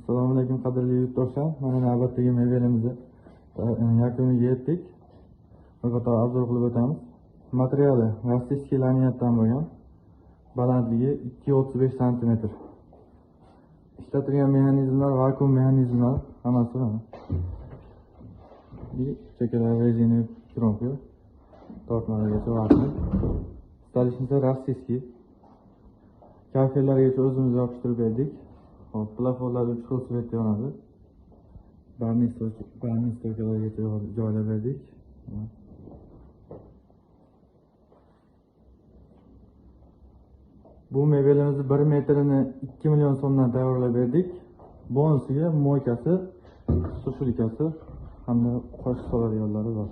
Assalomu alaykum qadrli yurtdoshlar. Mana navbatdagi mebelimizni yakuniga yetdik. Bir qator obzor qilib o'tamiz. Materiali rossiyskiy laminatdan bo'lgan. Balandligi 2,35 cm. Ishlatilgan mexanizmlar vakuum mexanizmlar hammasi mana. Chekalar rezina kronka. Tortmalargacha vakuum. Stalishni rossiyskiy. Kafellargacha o'zimiz yopishtirib berdik. Hop, plafonlar 3 xil svetda yonadi. Barniz stokalargacha joylab berdik. Bu mebelimizni 1 metrini 2 million so'mdan tayyorlab berdik. Bonusiga moykasi, sufilkasi hamda qo'shib soladiganlari bor.